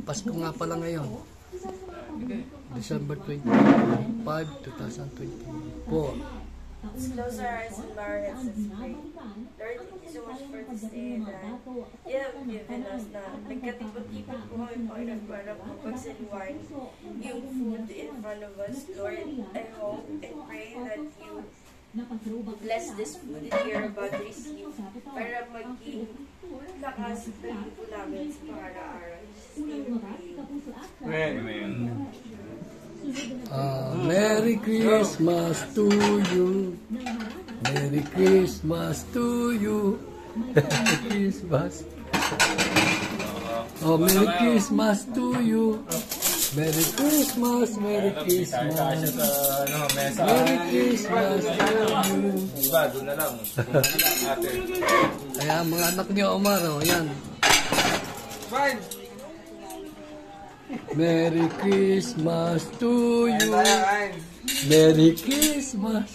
Pasko nga pala ngayon. December 25, 2024. Let's close our eyes and bow our heads and pray. Lord, thank you so much for this day that you have given us na nagkatipot-tipot po kami, Panginoon, para mapagsaliwan yung food in front of us. Lord, I hope and pray that you bless this food that you're about to receive para maging lakas ng po namin sa pangaraw-araw. Amen. Merry Christmas to you. Merry Christmas to you. Merry Christmas. Oh, Merry Christmas to you. Merry Christmas, Merry Christmas. Merry Christmas to you. Iba, doon na lang. Ate. Ayan, mga anak niyo, Omar, oh, yan. Fine. Merry Christmas to you. Merry Christmas.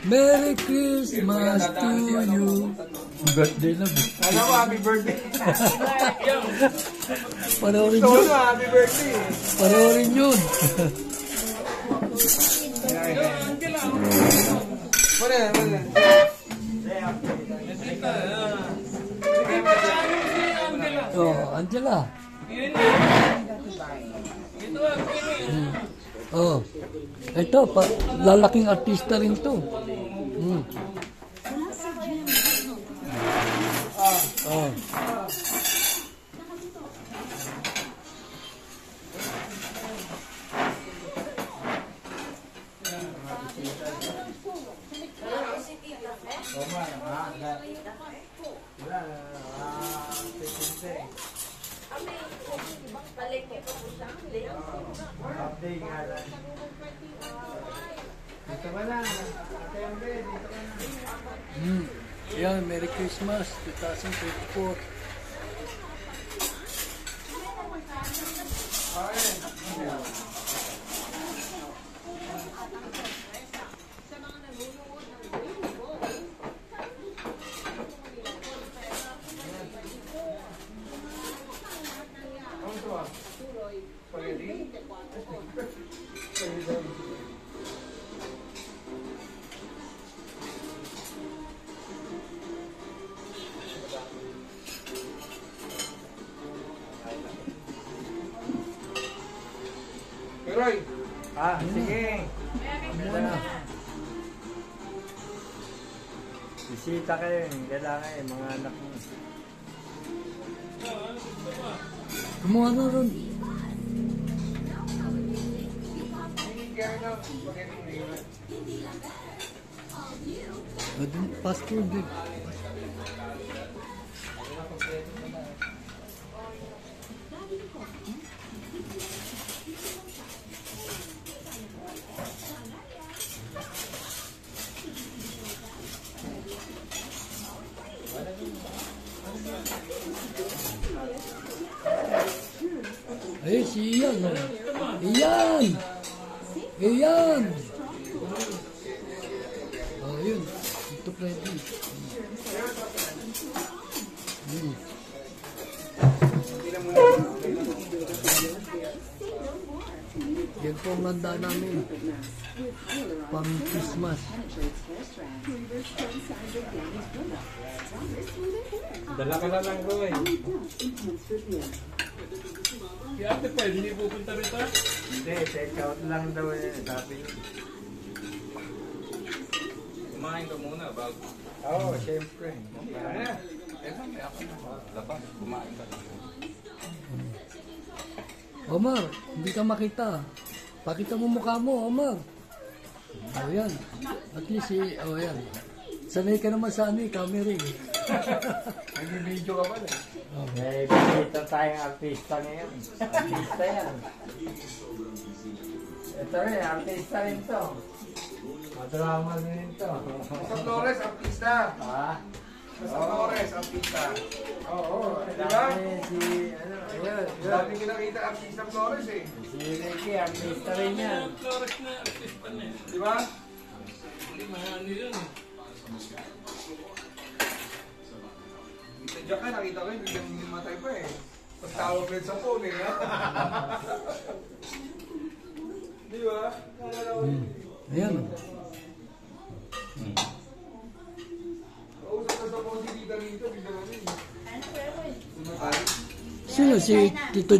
Merry Christmas to you. Birthday na ba? Ano mo, happy birthday. Panoorin Ito yun. na, happy birthday. Panoorin yun. Wala. Oh, Angela. Oh. Ito, lalaking artista rin to. Oh. Dito ka na. Ate Ambe, dito ka na. Yan, Merry Christmas 2024. Roy. Sige. Bisita kayo, kailangan mga anak mo. Kumuha na ron. Pasko din. Eh, si Ian. Ian! Ian! Oh, yun. Ito pwede. Yan po ang handa namin. Pang Christmas. Dala ka na lang, Roy. Si ate pa, hindi pupunta rito? Hindi, take out lang daw eh. Sabi niyo. Kumain ka muna bago. Oo, syempre. Ito, may ako na. Labas, kumain ka. Omar, hindi ka makita. Pakita mo mukha mo, Omar. Oh, yan. At least, oh, yan. Sanay ka naman sa camera eh. Nag-video ka pala. May bisita tayong artista ngayon. Artista yan. Ito rin, artista rin to. Madrama rin to. Sa Flores, artista. Ha? Sa Flores, artista. Oo, di ba? Dami si, ano, yun. Dami kinakita artista Flores eh. Si Ricky, artista rin yan. Flores na artista na eh. Di ba? Hindi mahalo yun. Kita Diyan ka, nakita ko yun, biglang matay pa eh. Pagtawag ulit sa phone eh. Di ba? Ayan. Kausap na sa phone si Tita Rita, biglang ano eh. Sumatay. Sino si Tito?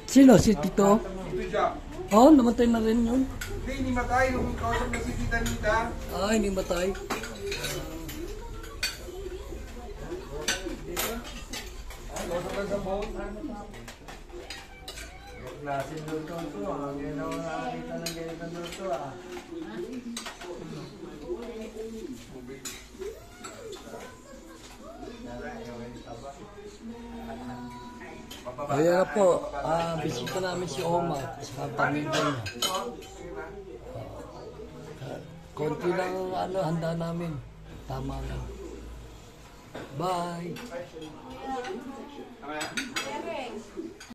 Sino si Tito? Ito Jack. Oh, namatay na rin yun. Hindi, hindi matay. Nung kausap na si Tita Rita. Ah, hindi matay. Kausap na sa phone. Yung klaseng luto to, ang ginawa nakakita ng ganitong luto ah. Kaya po, bisita namin si Oma sa pamilya niya. Konti lang ano, handa namin. Tama lang. Bye! Tama yan?